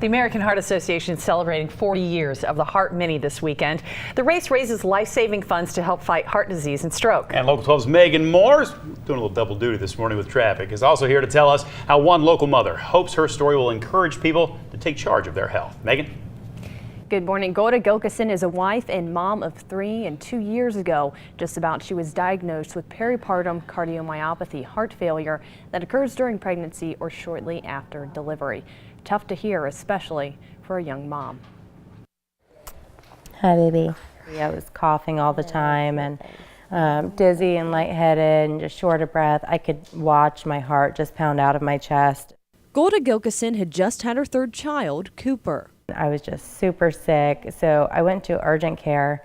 The American Heart Association is celebrating 40 years of the Heart Mini this weekend. The race raises life-saving funds to help fight heart disease and stroke. And Local 12's Megan Moore, doing a little double duty this morning with traffic, is also here to tell us how one local mother hopes her story will encourage people to take charge of their health. Megan? Good morning. Golda Gilkison is a wife and mom of 3, and 2 years ago, she was diagnosed with peripartum cardiomyopathy, heart failure that occurs during pregnancy or shortly after delivery. Tough to hear, especially for a young mom. Hi, baby. I was coughing all the time and dizzy and lightheaded and just short of breath. I could watch my heart just pound out of my chest. Golda Gilkison had just had her third child, Cooper. I was just super sick, so I went to urgent care,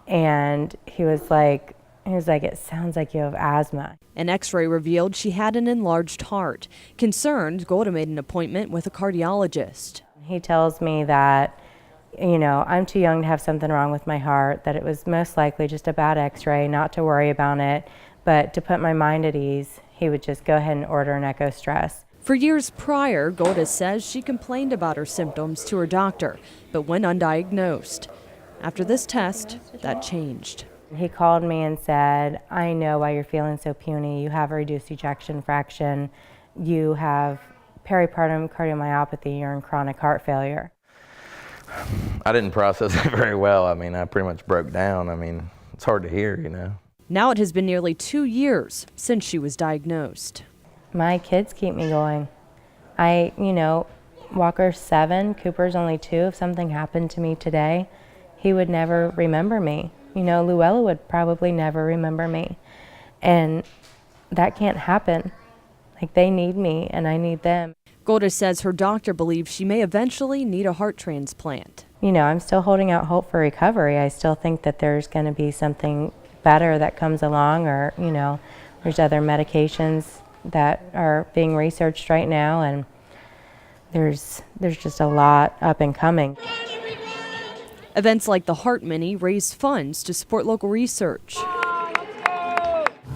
and he was like, it sounds like you have asthma. An x-ray revealed she had an enlarged heart. Concerned, Golda made an appointment with a cardiologist. He tells me that, I'm too young to have something wrong with my heart, that it was most likely just a bad x-ray, not to worry about it, but to put my mind at ease, he would just go ahead and order an echo stress. For years prior, Golda says she complained about her symptoms to her doctor, but went undiagnosed. After this test, that changed. He called me and said, I know why you're feeling so puny. You have a reduced ejection fraction. You have peripartum cardiomyopathy. You're in chronic heart failure. I didn't process it very well. I pretty much broke down. It's hard to hear, Now it has been nearly 2 years since she was diagnosed. My kids keep me going. Walker's 7, Cooper's only 2. If something happened to me today, he would never remember me. Luella would probably never remember me. And that can't happen. They need me and I need them. Golda says her doctor believes she may eventually need a heart transplant. I'm still holding out hope for recovery. I still think that there's going to be something better that comes along, or, there's other medications that are being researched right now, and there's just a lot up and coming. Events like the Heart Mini raise funds to support local research.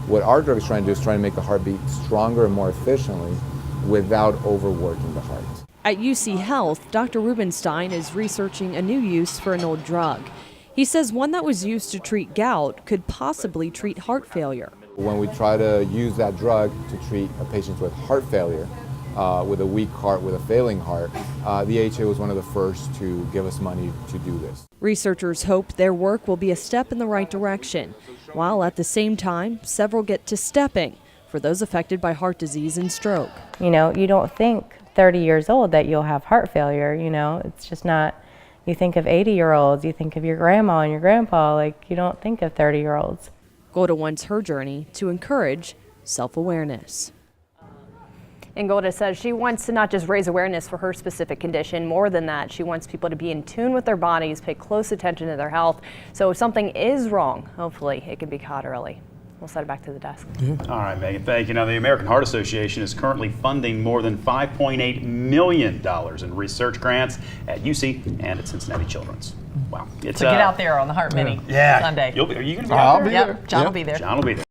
What our drug is trying to do is trying to make the heart beat stronger and more efficiently without overworking the heart. At UC Health, Dr. Rubenstein is researching a new use for an old drug. He says one that was used to treat gout could possibly treat heart failure. When we try to use that drug to treat a patient with heart failure, with a weak heart, with a failing heart, the AHA was one of the first to give us money to do this. Researchers hope their work will be a step in the right direction, while at the same time, several get to stepping for those affected by heart disease and stroke. You don't think 30 years old that you'll have heart failure, it's just not. You think of 80-year-olds, you think of your grandma and your grandpa, you don't think of 30-year-olds. Golda wants her journey to encourage self-awareness. And Golda says she wants to not just raise awareness for her specific condition. More than that, she wants people to be in tune with their bodies, pay close attention to their health. So if something is wrong, hopefully it can be caught early. We'll send it back to the desk. All right, Megan, thank you. Now, the American Heart Association is currently funding more than $5.8 million in research grants at UC and at Cincinnati Children's. Wow. So get out there on the Heart Mini Sunday. Are you going to be out I'll there? be there. John will be there. John will be there.